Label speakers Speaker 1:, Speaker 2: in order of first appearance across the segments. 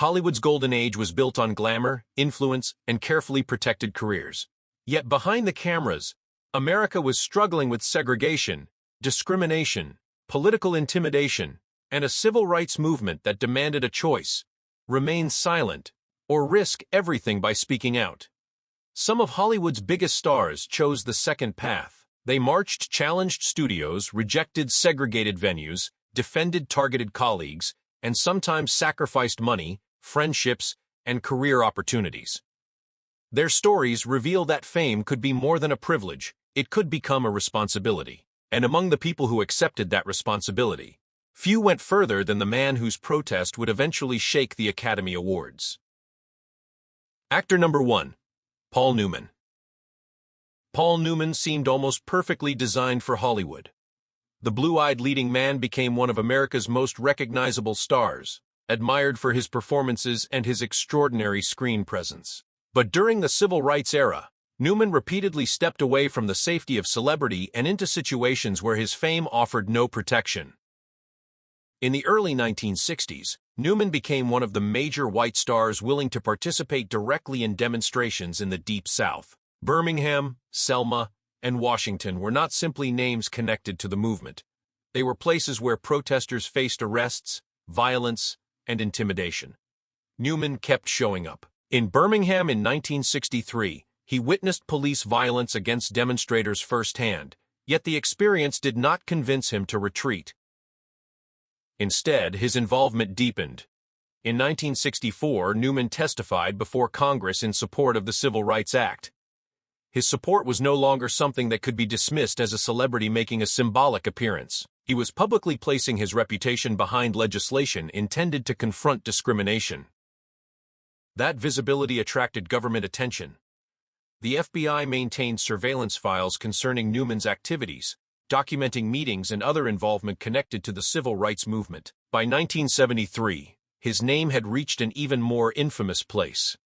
Speaker 1: Hollywood's golden age was built on glamour, influence, and carefully protected careers. Yet behind the cameras, America was struggling with segregation, discrimination, political intimidation, and a civil rights movement that demanded a choice: remain silent or risk everything by speaking out. Some of Hollywood's biggest stars chose the second path. They marched, challenged studios, rejected segregated venues, defended targeted colleagues, and sometimes sacrificed money, friendships, and career opportunities. Their stories reveal that fame could be more than a privilege; it could become a responsibility. And among the people who accepted that responsibility, few went further than the man whose protest would eventually shake the Academy Awards. Actor number 1. Paul Newman. Paul Newman seemed almost perfectly designed for Hollywood. The blue-eyed leading man became one of America's most recognizable stars, admired for his performances and his extraordinary screen presence. But during the Civil Rights era, Newman repeatedly stepped away from the safety of celebrity and into situations where his fame offered no protection. In the early 1960s, Newman became one of the major white stars willing to participate directly in demonstrations in the Deep South. Birmingham, Selma, and Washington were not simply names connected to the movement. They were places where protesters faced arrests, violence, and intimidation. Newman kept showing up. In Birmingham in 1963, he witnessed police violence against demonstrators firsthand, yet the experience did not convince him to retreat. Instead, his involvement deepened. In 1964, Newman testified before Congress in support of the Civil Rights Act. His support was no longer something that could be dismissed as a celebrity making a symbolic appearance. He was publicly placing his reputation behind legislation intended to confront discrimination. That visibility attracted government attention. The FBI maintained surveillance files concerning Newman's activities, documenting meetings and other involvement connected to the civil rights movement. By 1973, his name had reached an even more infamous place: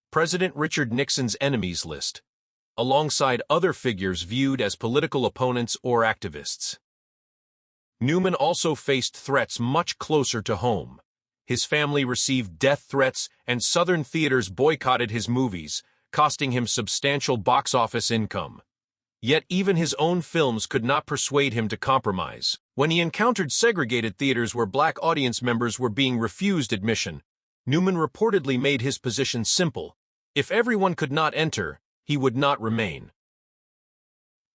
Speaker 1: President Richard Nixon's enemies list, alongside other figures viewed as political opponents or activists. Newman also faced threats much closer to home. His family received death threats, and Southern theaters boycotted his movies, costing him substantial box office income. Yet even his own films could not persuade him to compromise. When he encountered segregated theaters where black audience members were being refused admission, Newman reportedly made his position simple: if everyone could not enter, he would not remain.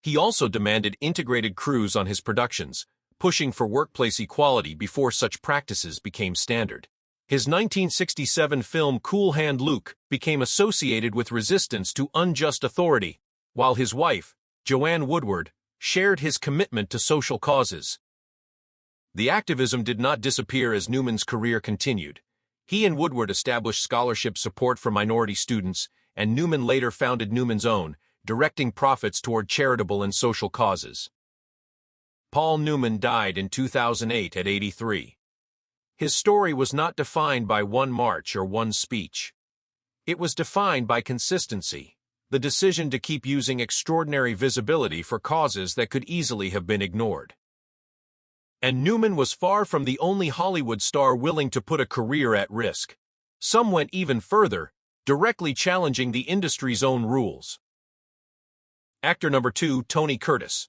Speaker 1: He also demanded integrated crews on his productions, pushing for workplace equality before such practices became standard. His 1967 film Cool Hand Luke became associated with resistance to unjust authority, while his wife, Joanne Woodward, shared his commitment to social causes. The activism did not disappear as Newman's career continued. He and Woodward established scholarship support for minority students, and Newman later founded Newman's Own, directing profits toward charitable and social causes. Paul Newman died in 2008 at 83. His story was not defined by one march or one speech. It was defined by consistency, the decision to keep using extraordinary visibility for causes that could easily have been ignored. And Newman was far from the only Hollywood star willing to put a career at risk. Some went even further, directly challenging the industry's own rules. Actor number 2, Tony Curtis.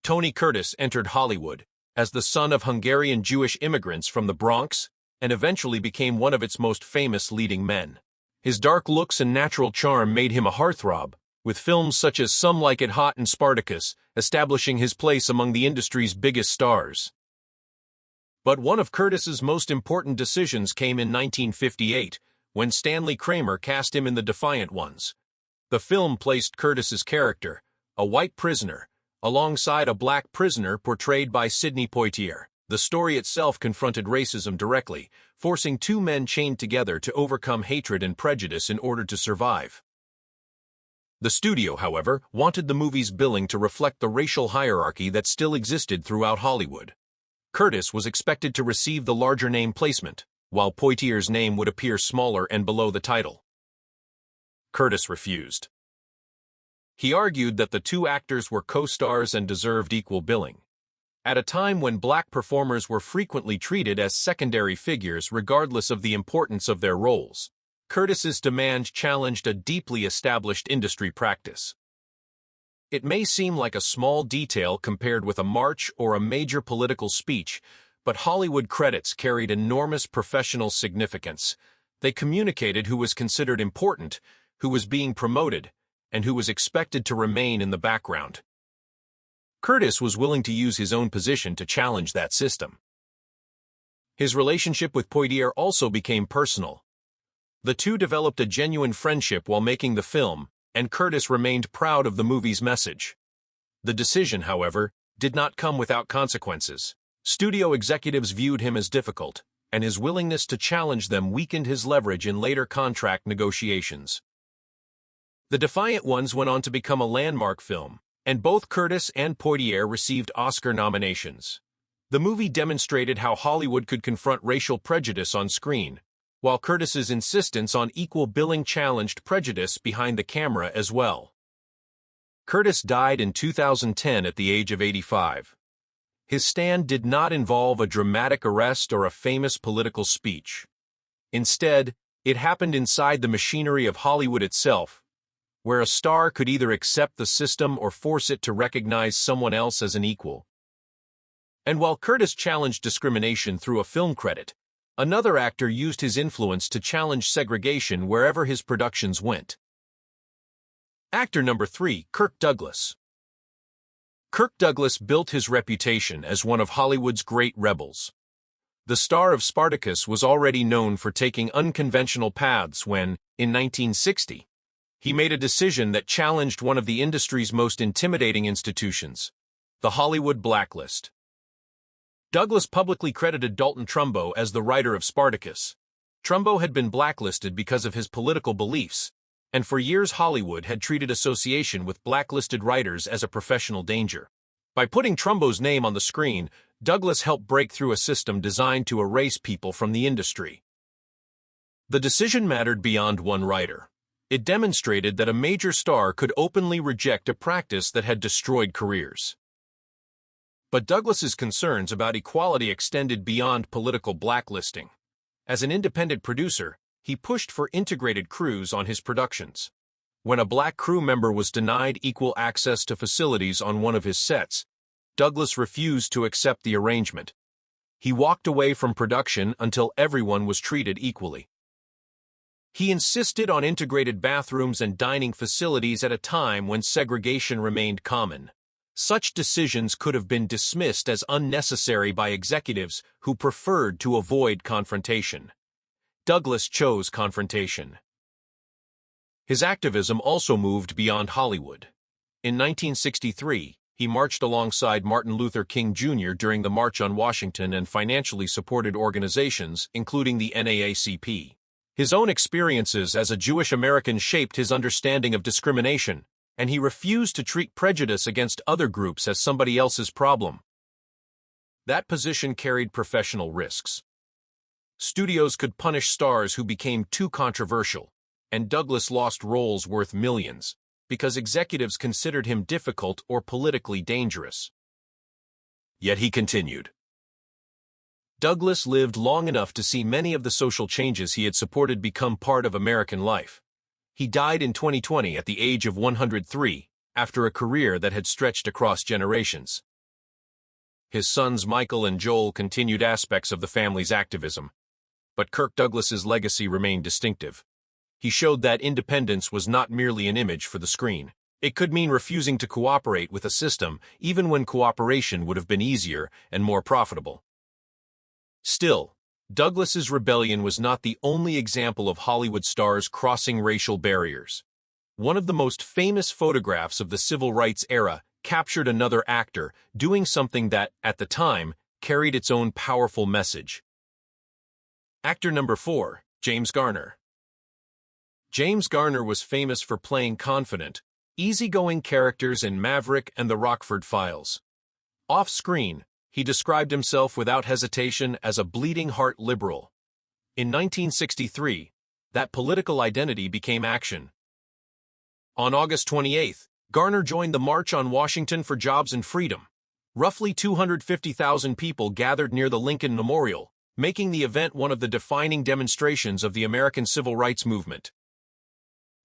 Speaker 1: Tony Curtis entered Hollywood as the son of Hungarian Jewish immigrants from the Bronx, and eventually became one of its most famous leading men. His dark looks and natural charm made him a heartthrob, with films such as Some Like It Hot and Spartacus establishing his place among the industry's biggest stars. But one of Curtis's most important decisions came in 1958, when Stanley Kramer cast him in The Defiant Ones. The film placed Curtis's character, a white prisoner, alongside a black prisoner portrayed by Sidney Poitier. The story itself confronted racism directly, forcing two men chained together to overcome hatred and prejudice in order to survive. The studio, however, wanted the movie's billing to reflect the racial hierarchy that still existed throughout Hollywood. Curtis was expected to receive the larger name placement, while Poitier's name would appear smaller and below the title. Curtis refused. He argued that the two actors were co-stars and deserved equal billing. at a time when black performers were frequently treated as secondary figures regardless of the importance of their roles. Curtis's demand challenged a deeply established industry practice. It may seem like a small detail compared with a march or a major political speech, but Hollywood credits carried enormous professional significance. They communicated who was considered important, who was being promoted, and who was expected to remain in the background. Curtis was willing to use his own position to challenge that system. His relationship with Poitier also became personal. The two developed a genuine friendship while making the film, and Curtis remained proud of the movie's message. The decision, however, did not come without consequences. Studio executives viewed him as difficult, and his willingness to challenge them weakened his leverage in later contract negotiations. The Defiant Ones went on to become a landmark film, and both Curtis and Poitier received Oscar nominations. The movie demonstrated how Hollywood could confront racial prejudice on screen, while Curtis's insistence on equal billing challenged prejudice behind the camera as well. Curtis died in 2010 at the age of 85. His stand did not involve a dramatic arrest or a famous political speech. Instead, it happened inside the machinery of Hollywood itself, where a star could either accept the system or force it to recognize someone else as an equal. And while Curtis challenged discrimination through a film credit, another actor used his influence to challenge segregation wherever his productions went. Actor number 3, Kirk Douglas. Kirk Douglas built his reputation as one of Hollywood's great rebels. The star of Spartacus was already known for taking unconventional paths when, in 1960, he made a decision that challenged one of the industry's most intimidating institutions, the Hollywood blacklist. Douglas publicly credited Dalton Trumbo as the writer of Spartacus. Trumbo had been blacklisted because of his political beliefs, and for years Hollywood had treated association with blacklisted writers as a professional danger. By putting Trumbo's name on the screen, Douglas helped break through a system designed to erase people from the industry. The decision mattered beyond one writer. It demonstrated that a major star could openly reject a practice that had destroyed careers. But Douglas's concerns about equality extended beyond political blacklisting. As an independent producer, he pushed for integrated crews on his productions. When a black crew member was denied equal access to facilities on one of his sets, Douglas refused to accept the arrangement. He walked away from production until everyone was treated equally. He insisted on integrated bathrooms and dining facilities at a time when segregation remained common. Such decisions could have been dismissed as unnecessary by executives who preferred to avoid confrontation. Douglas chose confrontation. His activism also moved beyond Hollywood. In 1963, he marched alongside Martin Luther King Jr. during the March on Washington and financially supported organizations, including the NAACP. His own experiences as a Jewish American shaped his understanding of discrimination, and he refused to treat prejudice against other groups as somebody else's problem. That position carried professional risks. Studios could punish stars who became too controversial, and Douglas lost roles worth millions, because executives considered him difficult or politically dangerous. Yet he continued. Douglas lived long enough to see many of the social changes he had supported become part of American life. He died in 2020 at the age of 103, after a career that had stretched across generations. His sons Michael and Joel continued aspects of the family's activism, but Kirk Douglas's legacy remained distinctive. He showed that independence was not merely an image for the screen. It could mean refusing to cooperate with a system, even when cooperation would have been easier and more profitable. Still, Douglas's rebellion was not the only example of Hollywood stars crossing racial barriers. One of the most famous photographs of the civil rights era captured another actor doing something that, at the time, carried its own powerful message. Actor number 4, James Garner. James Garner was famous for playing confident, easygoing characters in Maverick and the Rockford Files. Off-screen, he described himself without hesitation as a bleeding-heart liberal. In 1963, that political identity became action. On August 28, Garner joined the March on Washington for Jobs and Freedom. Roughly 250,000 people gathered near the Lincoln Memorial, making the event one of the defining demonstrations of the American civil rights movement.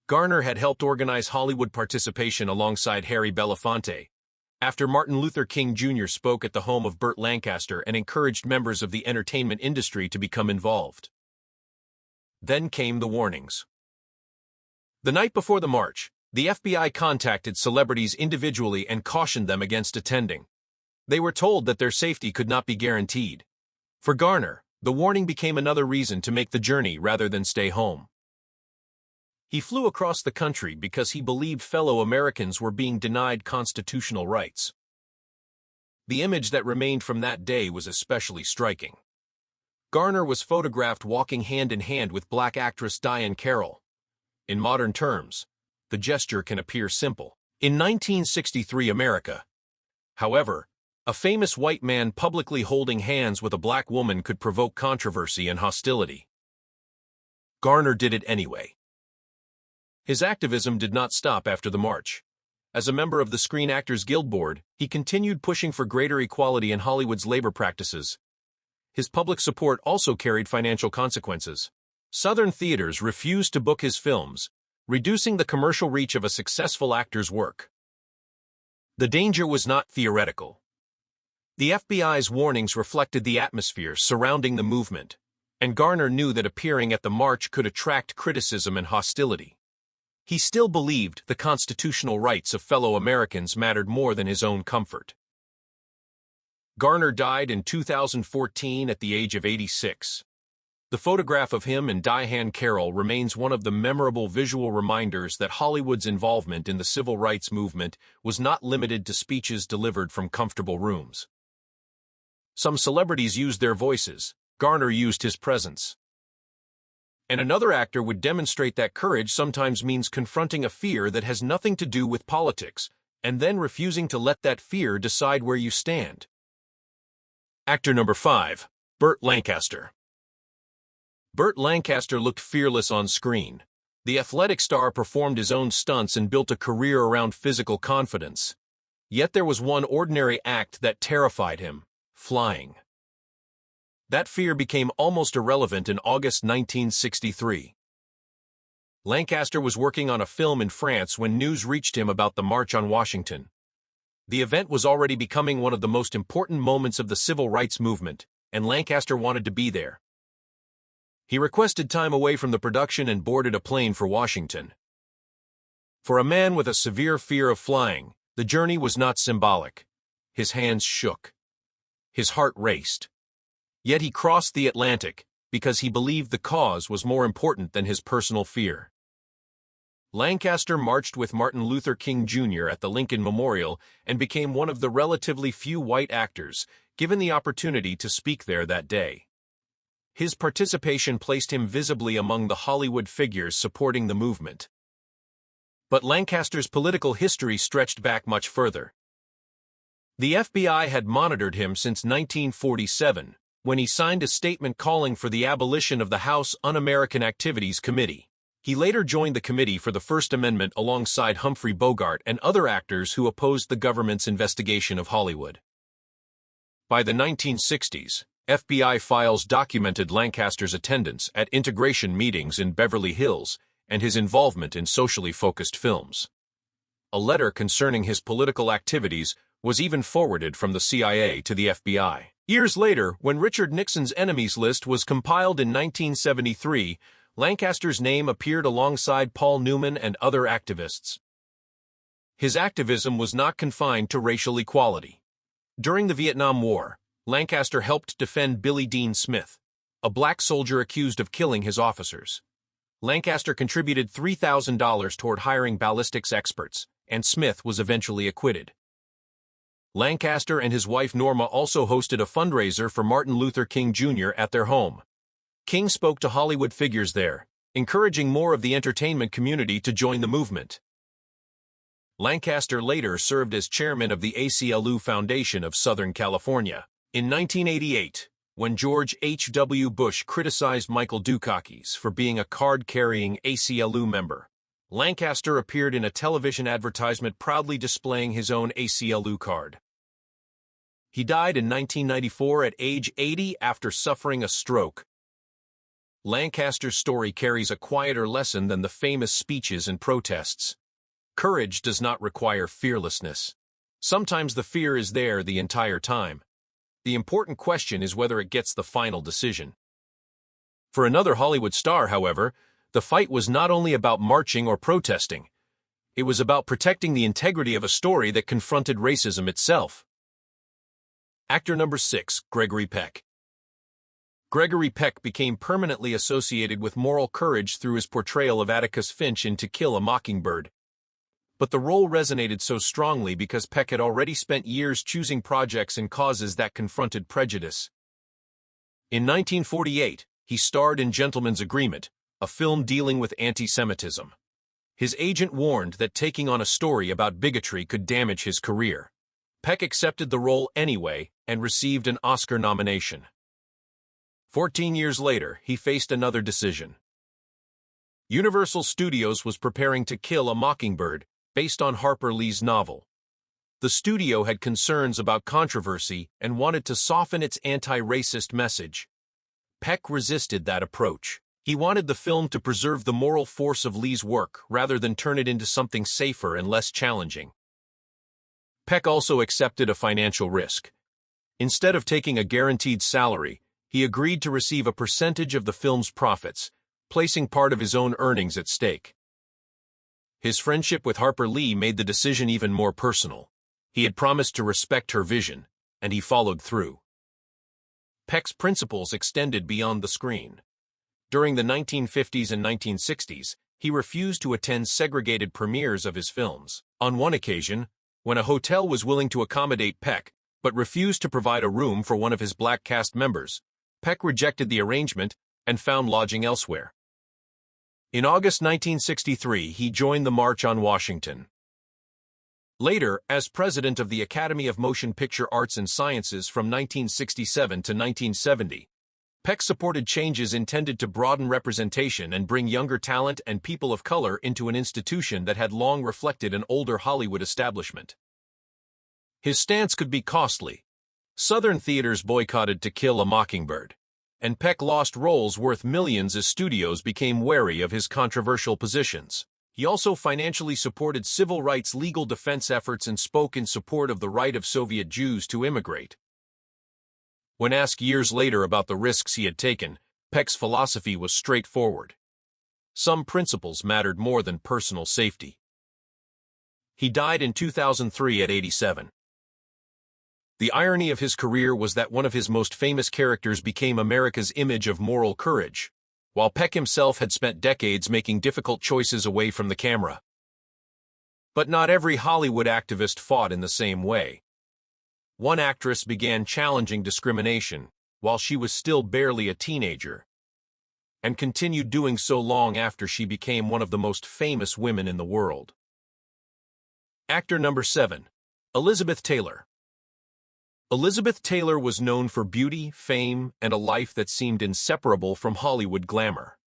Speaker 1: Garner had helped organize Hollywood participation alongside Harry Belafonte, after Martin Luther King Jr. spoke at the home of Burt Lancaster and encouraged members of the entertainment industry to become involved. Then came the warnings. The night before the march, the FBI contacted celebrities individually and cautioned them against attending. They were told that their safety could not be guaranteed. For Garner, the warning became another reason to make the journey rather than stay home. He flew across the country because he believed fellow Americans were being denied constitutional rights. The image that remained from that day was especially striking. Garner was photographed walking hand in hand with black actress Diahann Carroll. In modern terms, the gesture can appear simple. In 1963 America, however, a famous white man publicly holding hands with a black woman could provoke controversy and hostility. Garner did it anyway. His activism did not stop after the march. As a member of the Screen Actors Guild Board, he continued pushing for greater equality in Hollywood's labor practices. His public support also carried financial consequences. Southern theaters refused to book his films, reducing the commercial reach of a successful actor's work. The danger was not theoretical. The FBI's warnings reflected the atmosphere surrounding the movement, and Garner knew that appearing at the march could attract criticism and hostility. He still believed the constitutional rights of fellow Americans mattered more than his own comfort. Garner died in 2014 at the age of 86. The photograph of him and Diahann Carroll remains one of the memorable visual reminders that Hollywood's involvement in the civil rights movement was not limited to speeches delivered from comfortable rooms. Some celebrities used their voices. Garner used his presence. And another actor would demonstrate that courage sometimes means confronting a fear that has nothing to do with politics, and then refusing to let that fear decide where you stand. Actor number 5, Burt Lancaster. Burt Lancaster looked fearless on screen. The athletic star performed his own stunts and built a career around physical confidence. Yet there was one ordinary act that terrified him: flying. That fear became almost irrelevant in August 1963. Lancaster was working on a film in France when news reached him about the March on Washington. The event was already becoming one of the most important moments of the civil rights movement, and Lancaster wanted to be there. He requested time away from the production and boarded a plane for Washington. For a man with a severe fear of flying, the journey was not symbolic. His hands shook. His heart raced. Yet he crossed the Atlantic because he believed the cause was more important than his personal fear. Lancaster marched with Martin Luther King Jr. at the Lincoln Memorial and became one of the relatively few white actors given the opportunity to speak there that day. His participation placed him visibly among the Hollywood figures supporting the movement. But Lancaster's political history stretched back much further. The FBI had monitored him since 1947, when he signed a statement calling for the abolition of the House Un-American Activities Committee. He later joined the Committee for the First Amendment alongside Humphrey Bogart and other actors who opposed the government's investigation of Hollywood. By the 1960s, FBI files documented Lancaster's attendance at integration meetings in Beverly Hills and his involvement in socially focused films. A letter concerning his political activities was even forwarded from the CIA to the FBI. Years later, when Richard Nixon's enemies list was compiled in 1973, Lancaster's name appeared alongside Paul Newman and other activists. His activism was not confined to racial equality. During the Vietnam War, Lancaster helped defend Billy Dean Smith, a black soldier accused of killing his officers. Lancaster contributed $3,000 toward hiring ballistics experts, and Smith was eventually acquitted. Lancaster and his wife Norma also hosted a fundraiser for Martin Luther King Jr. at their home. King spoke to Hollywood figures there, encouraging more of the entertainment community to join the movement. Lancaster later served as chairman of the ACLU Foundation of Southern California. In 1988, when George H.W. Bush criticized Michael Dukakis for being a card-carrying ACLU member, Lancaster appeared in a television advertisement proudly displaying his own ACLU card. He died in 1994 at age 80 after suffering a stroke. Lancaster's story carries a quieter lesson than the famous speeches and protests. Courage does not require fearlessness. Sometimes the fear is there the entire time. The important question is whether it gets the final decision. For another Hollywood star, however, the fight was not only about marching or protesting. It was about protecting the integrity of a story that confronted racism itself. Actor number 6, Gregory Peck. Gregory Peck became permanently associated with moral courage through his portrayal of Atticus Finch in To Kill a Mockingbird. But the role resonated so strongly because Peck had already spent years choosing projects and causes that confronted prejudice. In 1948, he starred in Gentleman's Agreement, a film dealing with anti-Semitism. His agent warned that taking on a story about bigotry could damage his career. Peck accepted the role anyway and received an Oscar nomination. 14 years later, he faced another decision. Universal Studios was preparing To Kill a Mockingbird, based on Harper Lee's novel. The studio had concerns about controversy and wanted to soften its anti-racist message. Peck resisted that approach. He wanted the film to preserve the moral force of Lee's work rather than turn it into something safer and less challenging. Peck also accepted a financial risk. Instead of taking a guaranteed salary, he agreed to receive a percentage of the film's profits, placing part of his own earnings at stake. His friendship with Harper Lee made the decision even more personal. He had promised to respect her vision, and he followed through. Peck's principles extended beyond the screen. During the 1950s and 1960s, he refused to attend segregated premieres of his films. On one occasion, when a hotel was willing to accommodate Peck, but refused to provide a room for one of his black cast members, Peck rejected the arrangement and found lodging elsewhere. In August 1963, he joined the March on Washington. Later, as president of the Academy of Motion Picture Arts and Sciences from 1967 to 1970, Peck supported changes intended to broaden representation and bring younger talent and people of color into an institution that had long reflected an older Hollywood establishment. His stance could be costly. Southern theaters boycotted To Kill a Mockingbird, and Peck lost roles worth millions as studios became wary of his controversial positions. He also financially supported civil rights legal defense efforts and spoke in support of the right of Soviet Jews to immigrate. When asked years later about the risks he had taken, Peck's philosophy was straightforward. Some principles mattered more than personal safety. He died in 2003 at 87. The irony of his career was that one of his most famous characters became America's image of moral courage, while Peck himself had spent decades making difficult choices away from the camera. But not every Hollywood activist fought in the same way. One actress began challenging discrimination while she was still barely a teenager, and continued doing so long after she became one of the most famous women in the world. Actor number 7, Elizabeth Taylor. Elizabeth Taylor was known for beauty, fame, and a life that seemed inseparable from Hollywood glamour.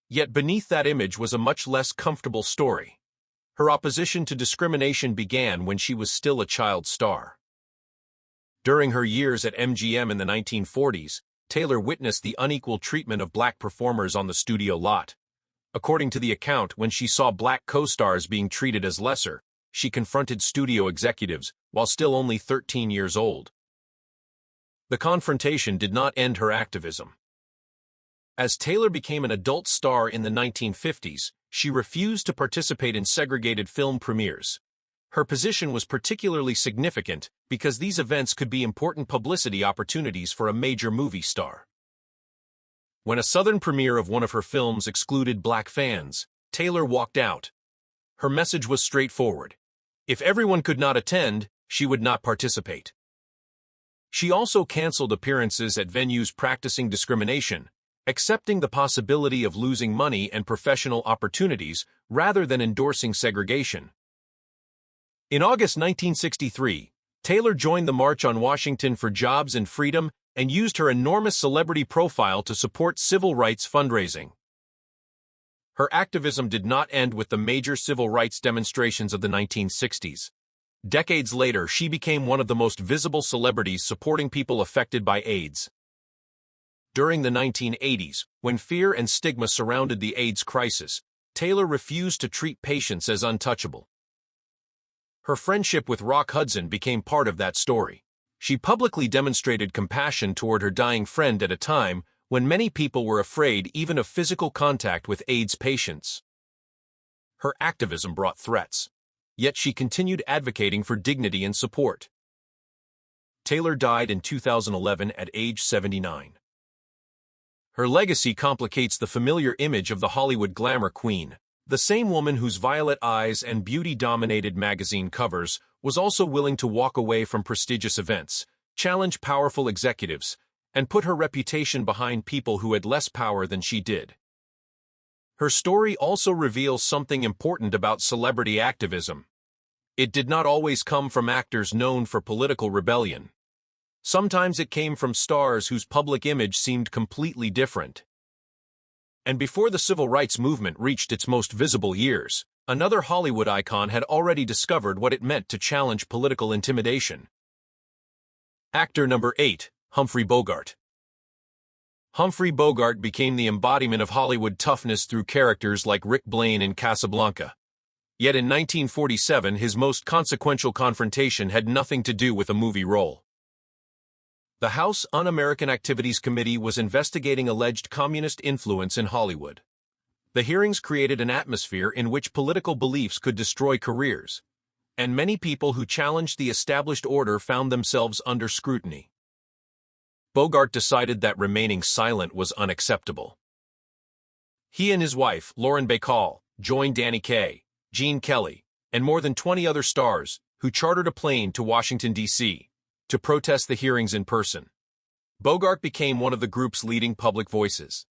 Speaker 1: Yet beneath that image was a much less comfortable story. Her opposition to discrimination began when she was still a child star. During her years at MGM in the 1940s, Taylor witnessed the unequal treatment of black performers on the studio lot. According to the account, when she saw black co-stars being treated as lesser, she confronted studio executives while still only 13 years old. The confrontation did not end her activism. As Taylor became an adult star in the 1950s, she refused to participate in segregated film premieres. Her position was particularly significant because these events could be important publicity opportunities for a major movie star. When a Southern premiere of one of her films excluded black fans, Taylor walked out. Her message was straightforward. If everyone could not attend, she would not participate. She also canceled appearances at venues practicing discrimination, accepting the possibility of losing money and professional opportunities rather than endorsing segregation. In August 1963, Taylor joined the March on Washington for Jobs and Freedom and used her enormous celebrity profile to support civil rights fundraising. Her activism did not end with the major civil rights demonstrations of the 1960s. Decades later, she became one of the most visible celebrities supporting people affected by AIDS. During the 1980s, when fear and stigma surrounded the AIDS crisis, Taylor refused to treat patients as untouchable. Her friendship with Rock Hudson became part of that story. She publicly demonstrated compassion toward her dying friend at a time when many people were afraid even of physical contact with AIDS patients. Her activism brought threats, yet she continued advocating for dignity and support. Taylor died in 2011 at age 79. Her legacy complicates the familiar image of the Hollywood glamour queen. The same woman whose violet eyes and beauty-dominated magazine covers was also willing to walk away from prestigious events, challenge powerful executives, and put her reputation behind people who had less power than she did. Her story also reveals something important about celebrity activism. It did not always come from actors known for political rebellion. Sometimes it came from stars whose public image seemed completely different. And before the civil rights movement reached its most visible years, another Hollywood icon had already discovered what it meant to challenge political intimidation. Actor number 8, Humphrey Bogart. Humphrey Bogart became the embodiment of Hollywood toughness through characters like Rick Blaine in Casablanca. Yet in 1947, his most consequential confrontation had nothing to do with a movie role. The House Un-American Activities Committee was investigating alleged communist influence in Hollywood. The hearings created an atmosphere in which political beliefs could destroy careers, and many people who challenged the established order found themselves under scrutiny. Bogart decided that remaining silent was unacceptable. He and his wife, Lauren Bacall, joined Danny Kaye, Gene Kelly, and more than 20 other stars, who chartered a plane to Washington, D.C., to protest the hearings in person. Bogart became one of the group's leading public voices.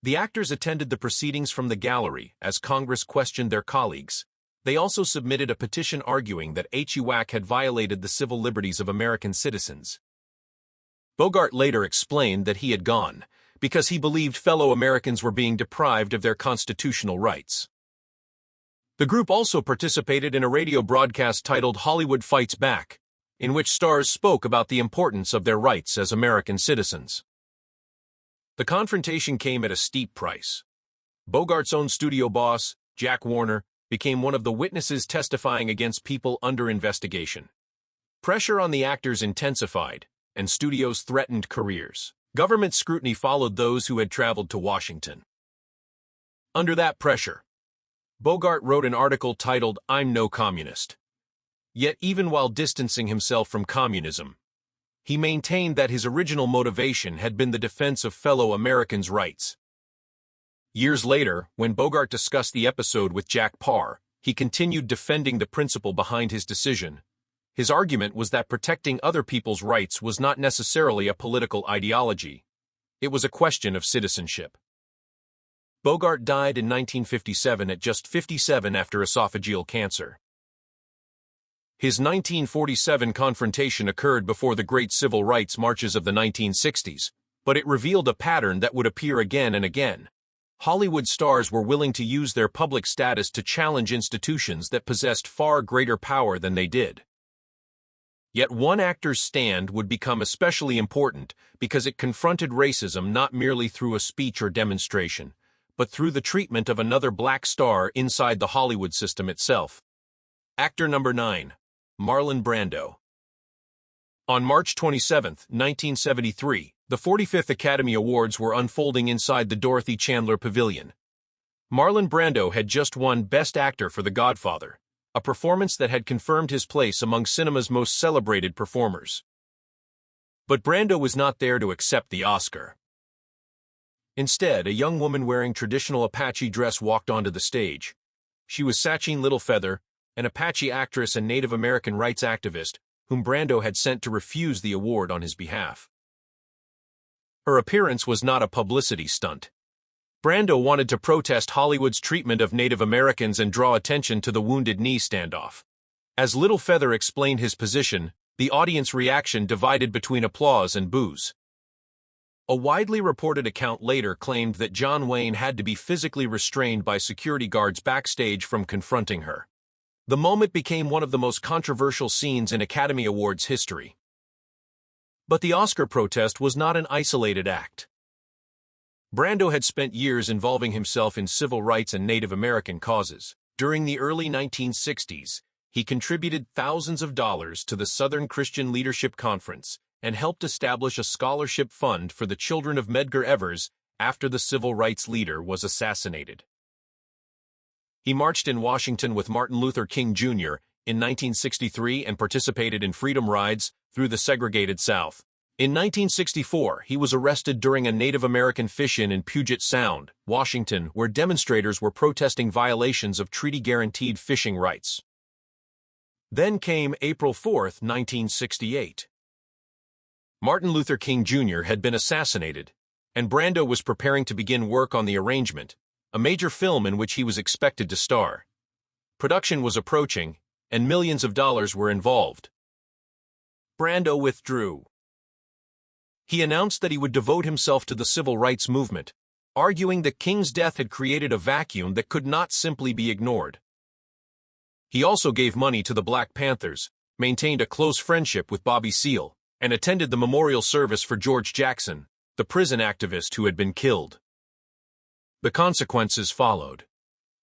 Speaker 1: The actors attended the proceedings from the gallery as Congress questioned their colleagues. They also submitted a petition arguing that HUAC had violated the civil liberties of American citizens. Bogart later explained that he had gone because he believed fellow Americans were being deprived of their constitutional rights. The group also participated in a radio broadcast titled Hollywood Fights Back, in which stars spoke about the importance of their rights as American citizens. The confrontation came at a steep price. Bogart's own studio boss, Jack Warner, became one of the witnesses testifying against people under investigation. Pressure on the actors intensified, and studios threatened careers. Government scrutiny followed those who had traveled to Washington. Under that pressure, Bogart wrote an article titled "I'm No Communist." Yet even while distancing himself from communism, he maintained that his original motivation had been the defense of fellow Americans' rights. Years later, when Bogart discussed the episode with Jack Paar, he continued defending the principle behind his decision. His argument was that protecting other people's rights was not necessarily a political ideology. It was a question of citizenship. Bogart died in 1957 at just 57 after esophageal cancer. His 1947 confrontation occurred before the great civil rights marches of the 1960s, but it revealed a pattern that would appear again and again. Hollywood stars were willing to use their public status to challenge institutions that possessed far greater power than they did. Yet one actor's stand would become especially important because it confronted racism not merely through a speech or demonstration, but through the treatment of another black star inside the Hollywood system itself. Actor number 9. Marlon Brando. On March 27, 1973, the 45th Academy Awards were unfolding inside the Dorothy Chandler Pavilion. Marlon Brando had just won Best Actor for The Godfather, a performance that had confirmed his place among cinema's most celebrated performers. But Brando was not there to accept the Oscar. Instead, a young woman wearing traditional Apache dress walked onto the stage. She was Sacheen Littlefeather, an Apache actress and Native American rights activist, whom Brando had sent to refuse the award on his behalf. Her appearance was not a publicity stunt. Brando wanted to protest Hollywood's treatment of Native Americans and draw attention to the Wounded Knee standoff. As Littlefeather explained his position, the audience reaction divided between applause and boos. A widely reported account later claimed that John Wayne had to be physically restrained by security guards backstage from confronting her. The moment became one of the most controversial scenes in Academy Awards history. But the Oscar protest was not an isolated act. Brando had spent years involving himself in civil rights and Native American causes. During the early 1960s, he contributed thousands of dollars to the Southern Christian Leadership Conference and helped establish a scholarship fund for the children of Medgar Evers after the civil rights leader was assassinated. He marched in Washington with Martin Luther King Jr. in 1963 and participated in freedom rides through the segregated South. In 1964, he was arrested during a Native American fish-in Puget Sound, Washington, where demonstrators were protesting violations of treaty-guaranteed fishing rights. Then came April 4, 1968. Martin Luther King Jr. had been assassinated, and Brando was preparing to begin work on The Arrangement, a major film in which he was expected to star. Production was approaching, and millions of dollars were involved. Brando withdrew. He announced that he would devote himself to the civil rights movement, arguing that King's death had created a vacuum that could not simply be ignored. He also gave money to the Black Panthers, maintained a close friendship with Bobby Seale, and attended the memorial service for George Jackson, the prison activist who had been killed. The consequences followed.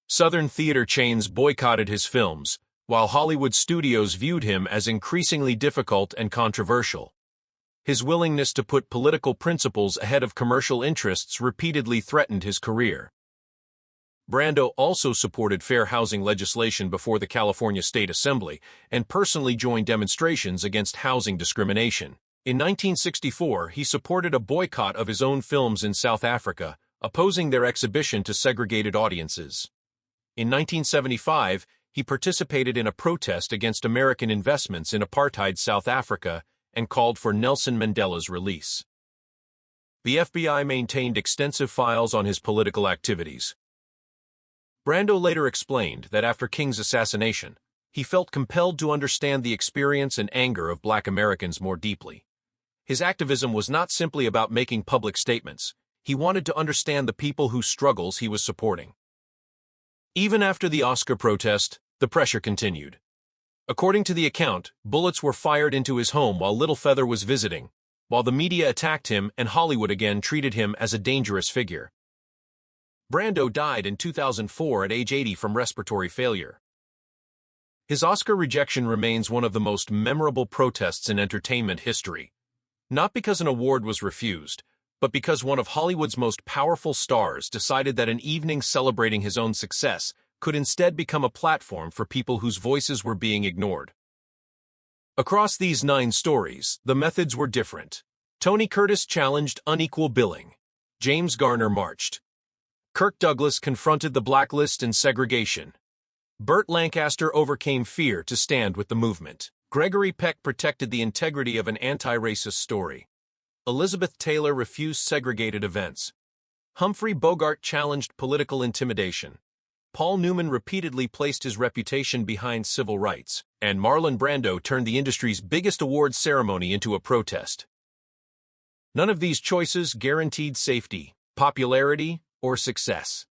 Speaker 1: Southern theater chains boycotted his films, while Hollywood studios viewed him as increasingly difficult and controversial. His willingness to put political principles ahead of commercial interests repeatedly threatened his career. Brando also supported fair housing legislation before the California State Assembly and personally joined demonstrations against housing discrimination. In 1964, he supported a boycott of his own films in South Africa, opposing their exhibition to segregated audiences. In 1975, he participated in a protest against American investments in apartheid South Africa and called for Nelson Mandela's release. The FBI maintained extensive files on his political activities. Brando later explained that after King's assassination, he felt compelled to understand the experience and anger of Black Americans more deeply. His activism was not simply about making public statements. He wanted to understand the people whose struggles he was supporting. Even after the Oscar protest, the pressure continued. According to the account, bullets were fired into his home while Little Feather was visiting, while the media attacked him and Hollywood again treated him as a dangerous figure. Brando died in 2004 at age 80 from respiratory failure. His Oscar rejection remains one of the most memorable protests in entertainment history, not because an award was refused, but because one of Hollywood's most powerful stars decided that an evening celebrating his own success could instead become a platform for people whose voices were being ignored. Across these 9 stories, the methods were different. Tony Curtis challenged unequal billing. James Garner marched. Kirk Douglas confronted the blacklist and segregation. Burt Lancaster overcame fear to stand with the movement. Gregory Peck protected the integrity of an anti-racist story. Elizabeth Taylor refused segregated events. Humphrey Bogart challenged political intimidation. Paul Newman repeatedly placed his reputation behind civil rights, and Marlon Brando turned the industry's biggest awards ceremony into a protest. None of these choices guaranteed safety, popularity, or success.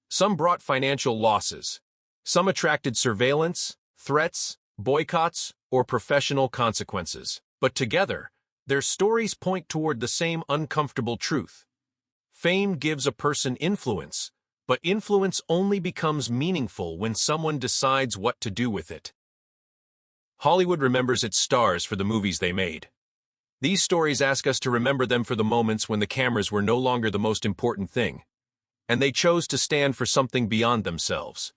Speaker 1: Some brought financial losses. Some attracted surveillance, threats, boycotts, or professional consequences. But together, their stories point toward the same uncomfortable truth. Fame gives a person influence, but influence only becomes meaningful when someone decides what to do with it. Hollywood remembers its stars for the movies they made. These stories ask us to remember them for the moments when the cameras were no longer the most important thing, and they chose to stand for something beyond themselves.